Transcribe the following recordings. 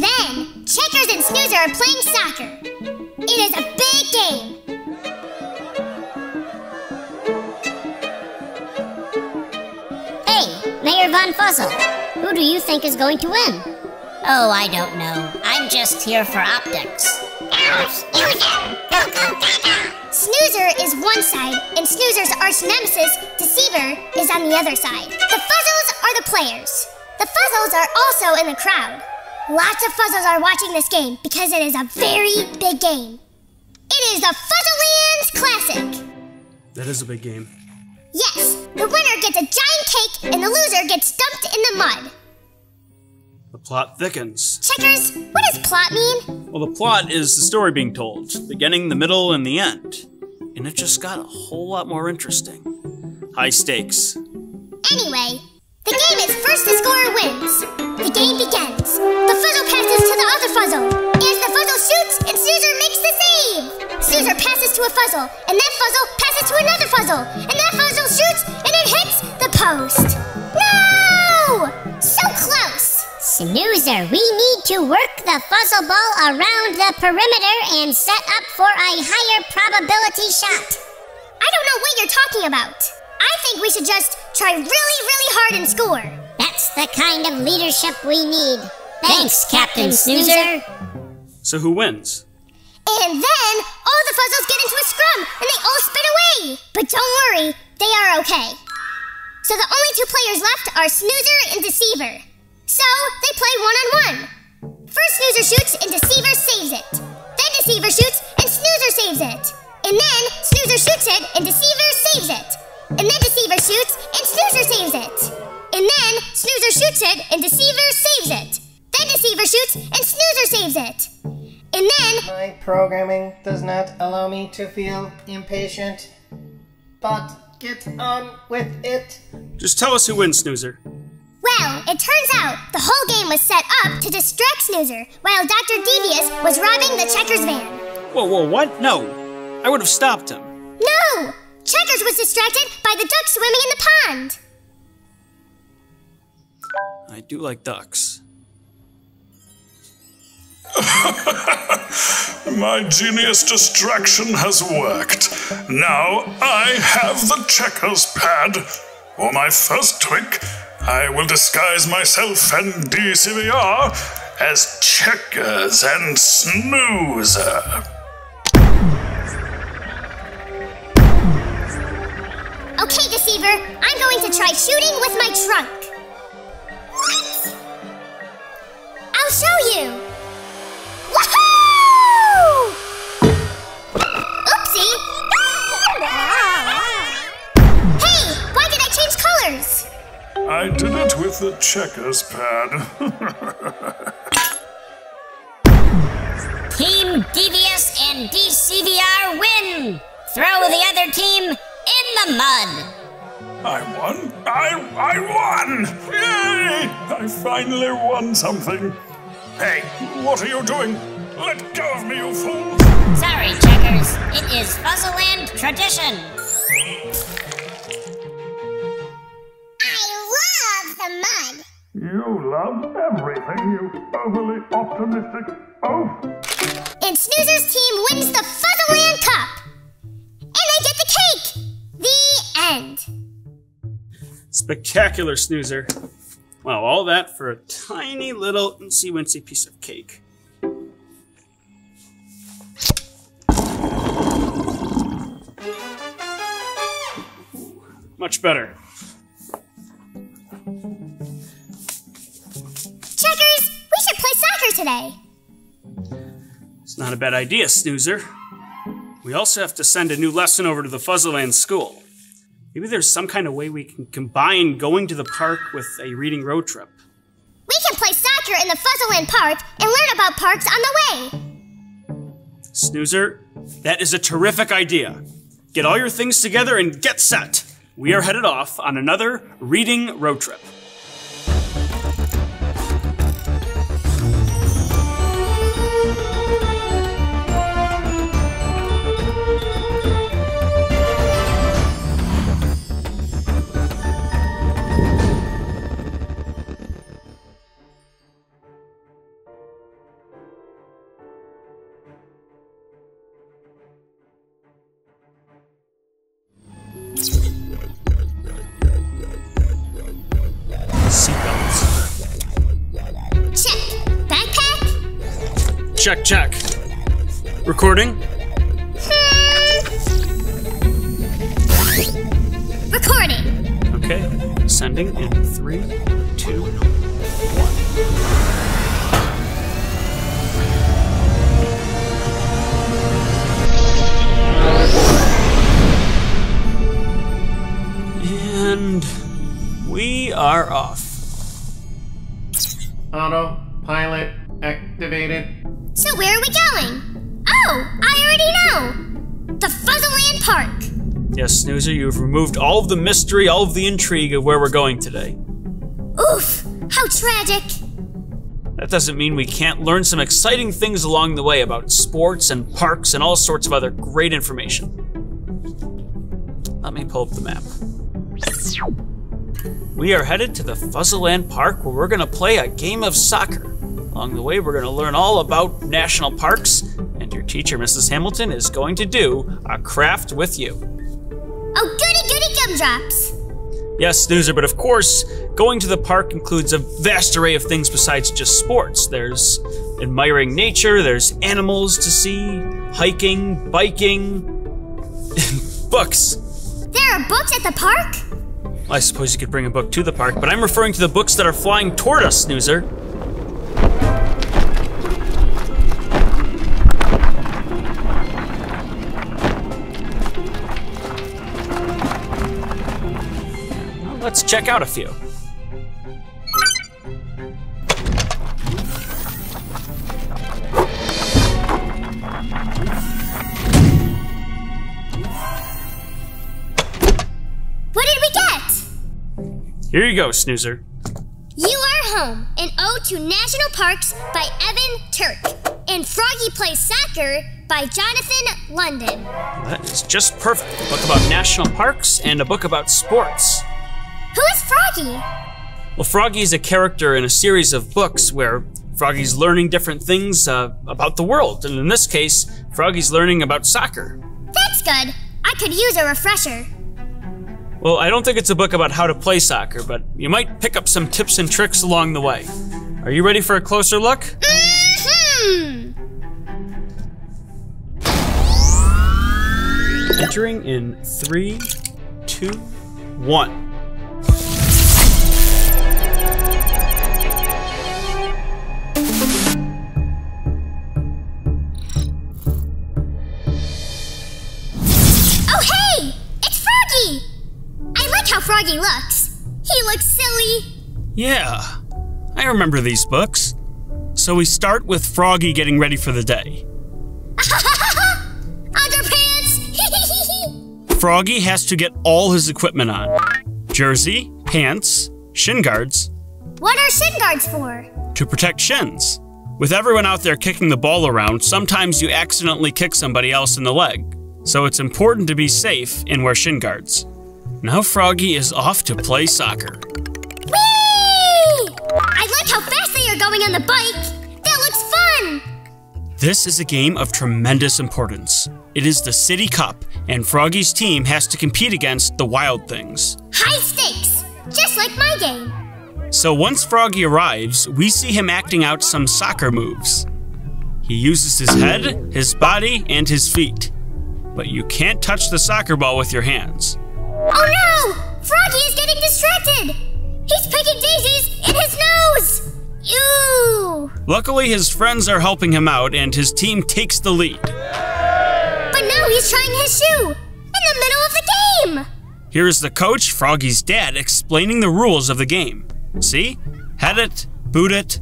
then, Checkers and Snoozer are playing soccer. It is a big game. Hey, Mayor Von Fuzzle, who do you think is going to win? Oh, I don't know. I'm just here for optics. Snoozer is one side, and Snoozer's arch nemesis, Deceiver, is on the other side. The Fuzzles are the players. The Fuzzles are also in the crowd. Lots of Fuzzles are watching this game because it is a very big game. It is the Fuzzlelands Classic. That is a big game. Yes, the winner gets a giant cake and the loser gets dumped in the mud. The plot thickens. Checkers, what does plot mean? Well, the plot is the story being told, beginning, the middle, and the end. And it just got a whole lot more interesting. High stakes. Anyway, the game is first to score wins. The game begins. The Fuzzle passes to the other Fuzzle. As the Fuzzle shoots and Snoozer makes the save. Snoozer passes to a Fuzzle, and that Fuzzle passes to another Fuzzle. And that Fuzzle shoots, and it hits the post. No! So close. Snoozer, we need to work the Fuzzle ball around the perimeter and set up for a higher probability shot. I don't know what you're talking about. I think we should just try really, really hard and score. That's the kind of leadership we need. Thanks, Captain Snoozer. So who wins? And then all the Fuzzles get into a scrum and they all spin away. But don't worry, they are okay. So the only two players left are Snoozer and Deceiver. So they play one-on-one. First Snoozer shoots and Deceiver saves it. Then Deceiver shoots and Snoozer saves it. And then Snoozer shoots it and Deceiver saves it. And then Deceiver shoots and Snoozer saves it. And then Snoozer shoots it and Deceiver saves it. Then Deceiver shoots and Snoozer saves it. And then... My programming does not allow me to feel impatient. But get on with it. Just tell us who wins, Snoozer. Well, it turns out the whole game was set up to distract Snoozer while Dr. Devious was robbing the Checkers van. Whoa, what? No. I would have stopped him. No! Checkers was distracted by the duck swimming in the pond. I do like ducks. My genius distraction has worked. Now I have the Checkers pad. For my first trick, I will disguise myself and DCVR as Checkers and Snoozer. Okay, Deceiver, I'm going to try shooting with my trunk. What? I'll show you. Woohoo! Oopsie! Hey, why did I change colors? I did it with the Checkers pad. Team Devious and DCVR win! Throw the other team in the mud! I won! I won! Yay! I finally won something. Hey, what are you doing? Let go of me, you fool! Sorry, Checkers. It is Fuzzleland tradition. I love the mud. You love everything, you overly optimistic oaf. And Snoozer's team wins the Fuzzleland Cup. And they get the cake. The end. Spectacular, Snoozer. Wow, all that for a tiny little incy-wincy piece of cake. Much better. Checkers, we should play soccer today. It's not a bad idea, Snoozer. We also have to send a new lesson over to the Fuzzleland school. Maybe there's some kind of way we can combine going to the park with a reading road trip. We can play soccer in the Fuzzleland Park and learn about parks on the way. Snoozer, that is a terrific idea. Get all your things together and get set. We are headed off on another reading road trip. Check, check. Recording? Recording. Okay, sending in 3, 2, 1. And we are off. Autopilot activated. So where are we going? Oh, I already know. The Fuzzleland Park. Yes, Snoozer, you've removed all of the mystery, all of the intrigue of where we're going today. Oof, how tragic. That doesn't mean we can't learn some exciting things along the way about sports and parks and all sorts of other great information. Let me pull up the map. We are headed to the Fuzzleland Park where we're going to play a game of soccer. Along the way, we're going to learn all about national parks, and your teacher, Mrs. Hamilton, is going to do a craft with you. Oh, goody gumdrops. Yes, Snoozer, but of course, going to the park includes a vast array of things besides just sports. There's admiring nature, there's animals to see, hiking, biking, books. There are books at the park? I suppose you could bring a book to the park, but I'm referring to the books that are flying toward us, Snoozer. Well, let's check out a few. What did we get? Here you go, Snoozer. You Are Home, an ode to national parks by Evan Turk, and Froggy Plays Soccer by Jonathan London. That is just perfect. A book about national parks and a book about sports. Who is Froggy? Well, Froggy is a character in a series of books where Froggy's learning different things about the world. And in this case, Froggy's learning about soccer. That's good. I could use a refresher. Well, I don't think it's a book about how to play soccer, but you might pick up some tips and tricks along the way. Are you ready for a closer look? Mm-hmm. Entering in 3, 2, 1. Oh, hey! It's Froggy! I like how Froggy looks. He looks silly. Yeah, I remember these books. So we start with Froggy getting ready for the day. Underpants! Froggy has to get all his equipment on. Jersey, pants, shin guards. What are shin guards for? To protect shins. With everyone out there kicking the ball around, sometimes you accidentally kick somebody else in the leg. So it's important to be safe and wear shin guards. Now Froggy is off to play soccer. Whee! I like how fast they are going on the bike. That looks fun. This is a game of tremendous importance. It is the City Cup, and Froggy's team has to compete against the Wild Things. High stakes, just like my game. So once Froggy arrives, we see him acting out some soccer moves. He uses his head, his body, and his feet. But you can't touch the soccer ball with your hands. Oh no! Froggy is getting distracted! He's picking daisies in his nose! Ew! Luckily, his friends are helping him out, and his team takes the lead. But now he's trying his shoe! In the middle of the game! Here is the coach, Froggy's dad, explaining the rules of the game. See? Head it, boot it,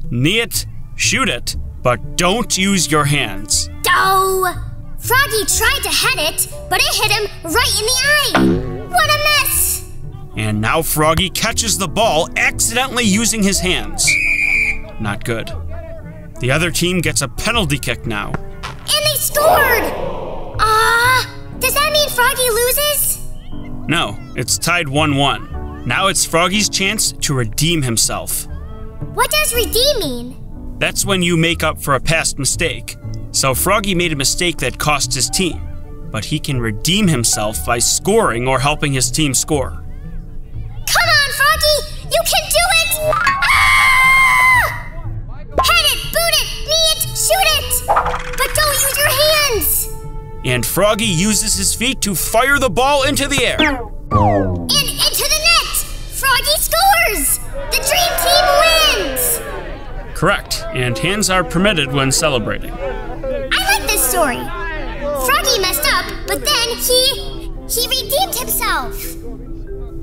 knee it, shoot it, but don't use your hands. Oh! Froggy tried to head it, but it hit him right in the eye! What a mess! And now Froggy catches the ball, accidentally using his hands. Not good. The other team gets a penalty kick now. And they scored! Does that mean Froggy loses? No, it's tied 1-1. Now it's Froggy's chance to redeem himself. What does redeem mean? That's when you make up for a past mistake. So Froggy made a mistake that cost his team, but he can redeem himself by scoring or helping his team score. Come on, Froggy! You can do it! Ah! Head it, boot it, knee it, shoot and Froggy uses his feet to fire the ball into the air. And into the net! Froggy scores! The dream team wins! Correct, and hands are permitted when celebrating. I like this story. Froggy messed up, but then he redeemed himself.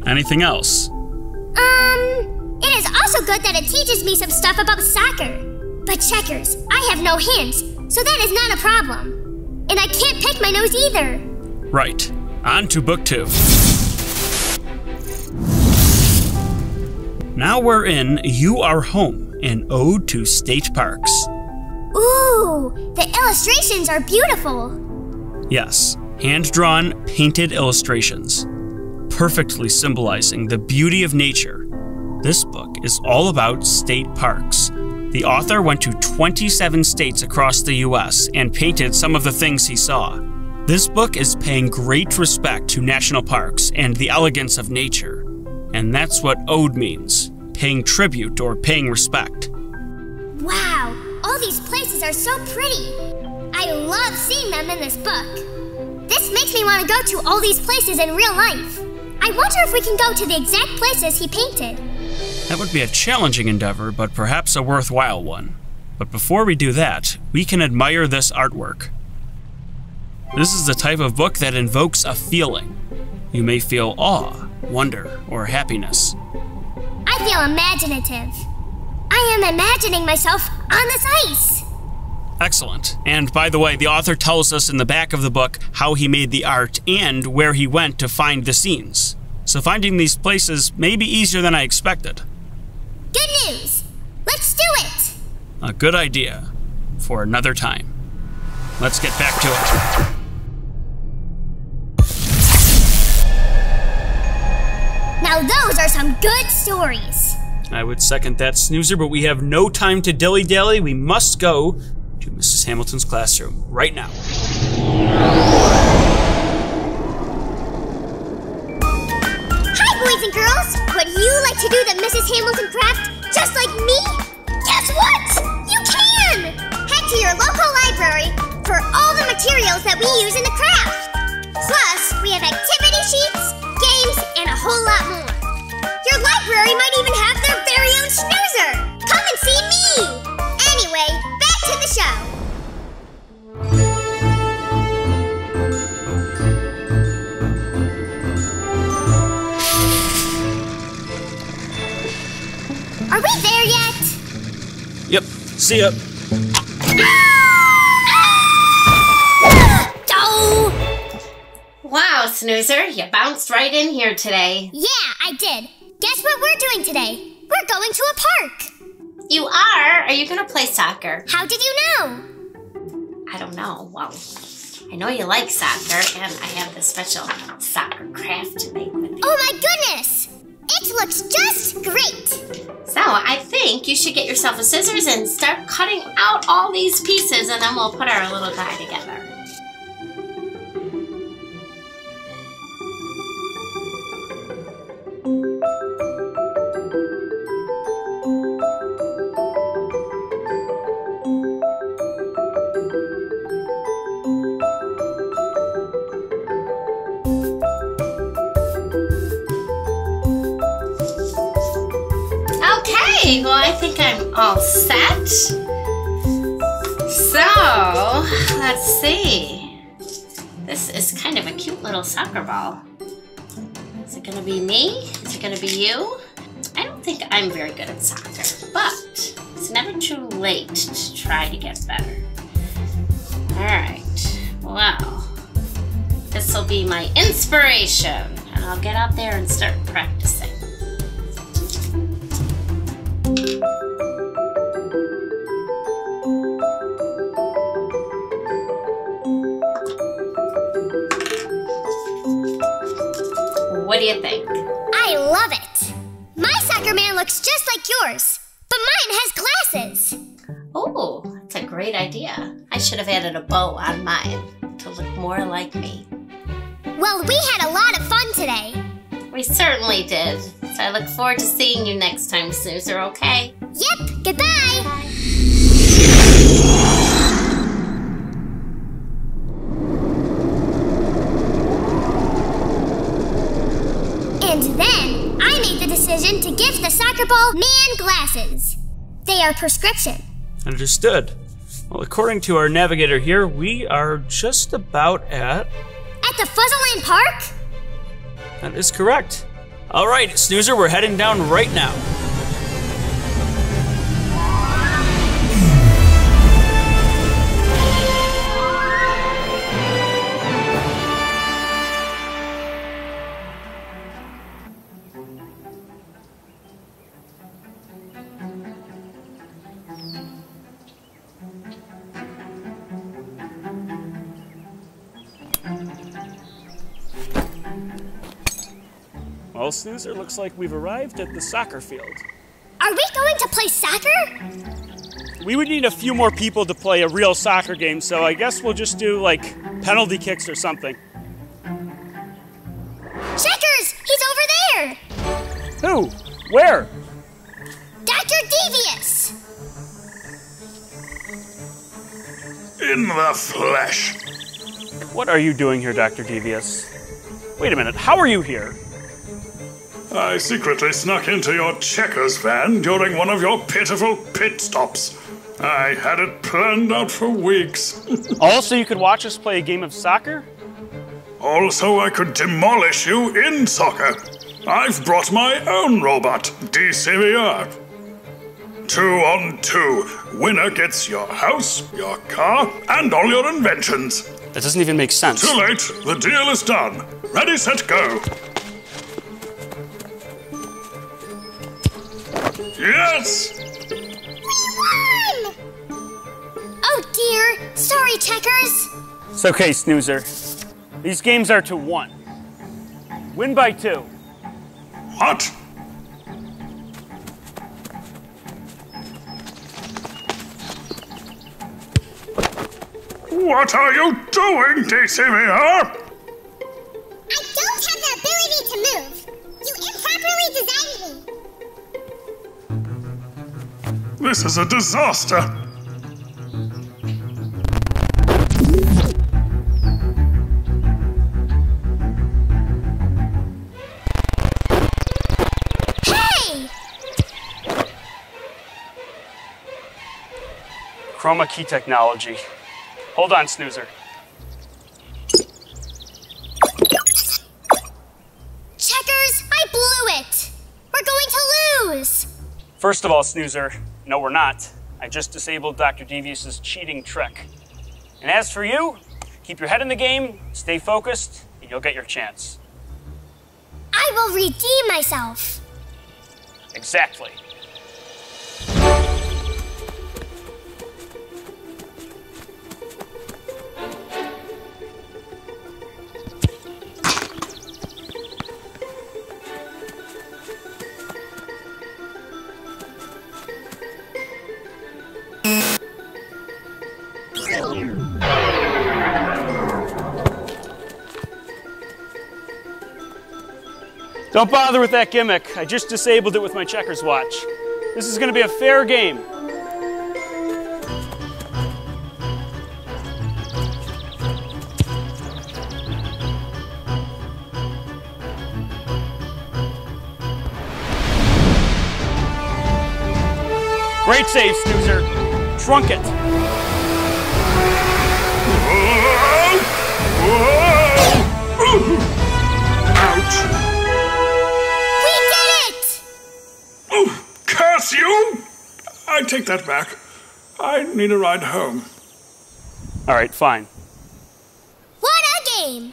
Anything else? It is also good that it teaches me some stuff about soccer. But checkers, I have no hands, so that is not a problem. And I can't pick my nose either. Right. On to book 2. Now we're in You Are Home, an ode to state parks. Ooh, the illustrations are beautiful. Yes, hand-drawn, painted illustrations, perfectly symbolizing the beauty of nature. This book is all about state parks. The author went to 27 states across the US and painted some of the things he saw. This book is paying great respect to national parks and the elegance of nature. And that's what ode means, paying tribute or paying respect. Wow, all these places are so pretty. I love seeing them in this book. This makes me want to go to all these places in real life. I wonder if we can go to the exact places he painted. That would be a challenging endeavor, but perhaps a worthwhile one. But before we do that, we can admire this artwork. This is the type of book that invokes a feeling. You may feel awe, wonder, or happiness. I feel imaginative. I am imagining myself on this ice. Excellent. And by the way, the author tells us in the back of the book how he made the art and where he went to find the scenes. So finding these places may be easier than I expected. Good news! Let's do it! A good idea for another time. Let's get back to it. Now those are some good stories. I would second that, Snoozer, but we have no time to dilly-dally. We must go to Mrs. Hamilton's classroom right now. Hi, boys and girls! Would you like to do the Mrs. Hamilton craft just like me? Guess what? You can! Head to your local library for all the materials that we use in the craft. Plus, we have activity sheets, games, and a whole lot more. Your library might even have their very own snoozer! Come and see me! Anyway, back to the show. Are we there yet? Yep. See ya. Oh! Wow, Snoozer, you bounced right in here today. Yeah, I did. Guess what we're doing today? We're going to a park. You are? Are you gonna play soccer? How did you know? I don't know. Well, I know you like soccer, and I have this special soccer craft to make with you. Oh my goodness! It looks just great! So, I think you should get yourself a scissors and start cutting out all these pieces, and then we'll put our little guy together. Okay, well, I think I'm all set. So, let's see. This is kind of a cute little soccer ball. Is it gonna be me? Is it gonna be you? I don't think I'm very good at soccer, but it's never too late to try to get better. Alright, well, this will be my inspiration, and I'll get out there and start practicing. What do you think? I love it! My soccer man looks just like yours, but mine has glasses. Oh, that's a great idea. I should have added a bow on mine to look more like me. Well, we had a lot of fun today. We certainly did. So I look forward to seeing you next time, Snoozer, okay? Yep, goodbye! decision to give the soccer ball man glasses. They are prescription. Understood. Well, according to our navigator here, we are just about at... At the Fuzzleland Park? That is correct. All right, Snoozer, we're heading down right now. Well, Snoozer, looks like we've arrived at the soccer field. Are we going to play soccer? We would need a few more people to play a real soccer game, so I guess we'll just do, like, penalty kicks or something. Checkers! He's over there! Who? Where? Dr. Devious! In the flesh. What are you doing here, Dr. Devious? Wait a minute, how are you here? I secretly snuck into your Checkers van during one of your pitiful pit stops. I had it planned out for weeks. Also, you could watch us play a game of soccer? Also, I could demolish you in soccer. I've brought my own robot, DCVR. 2-on-2. Winner gets your house, your car, and all your inventions. That doesn't even make sense. Too late. The deal is done. Ready, set, go. Yes! We won! Oh dear, sorry, Checkers. It's okay, Snoozer. These games are to 1. Win by 2. What? What are you doing, DCVR? I don't have the ability to move. You improperly designed me. This is a disaster. Hey! Chroma key technology. Hold on, Snoozer. Checkers, I blew it! We're going to lose! First of all, Snoozer, no, we're not. I just disabled Dr. Devious's cheating trick. And as for you, keep your head in the game, stay focused, and you'll get your chance. I will redeem myself. Exactly. Don't bother with that gimmick. I just disabled it with my Checkers watch. This is going to be a fair game. Great save, Snoozer. Trunk it. Ouch. Curse you! I take that back. I need a ride home. All right, fine. What a game!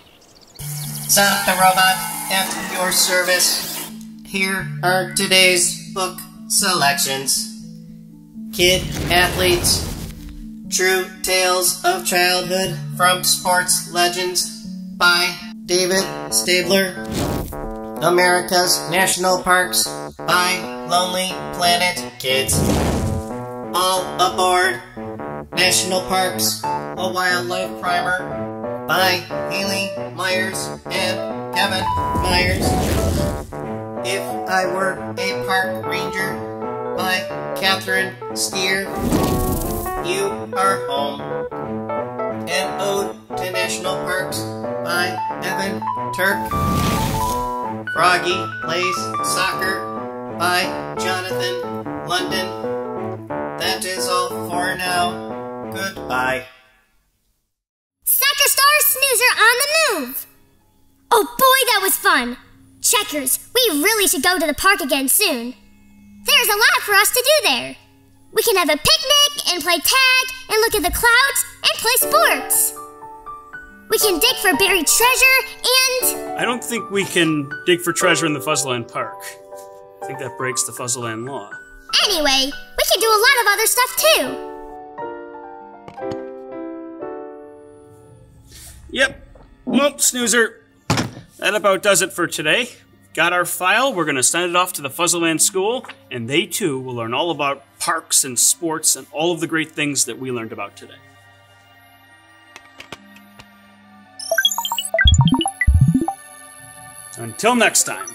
Sonic the Robot at your service. Here are today's book selections. Kid Athletes. True Tales of Childhood from Sports Legends by David Stabler. America's National Parks by Lonely Planet Kids. All Aboard National Parks, a Wildlife Primer by Haley Meyers and Kevin Meyers. If I Were a Park Ranger by Catherine Stier. You Are Home. An Ode to National Parks by Evan Turk. Froggy Plays Soccer Bye, Jonathan, London. That is all for now. Goodbye. Soccer Star Snoozer on the move! Oh boy, that was fun! Checkers, we really should go to the park again soon. There's a lot for us to do there. We can have a picnic and play tag and look at the clouds and play sports. We can dig for buried treasure and... I don't think we can dig for treasure in the Fuzzleland Park. I think that breaks the Fuzzleland law. Anyway, we can do a lot of other stuff too. Yep. Well, Snoozer, that about does it for today. Got our file, we're going to send it off to the Fuzzleland School, and they too will learn all about parks and sports and all of the great things that we learned about today. Until next time.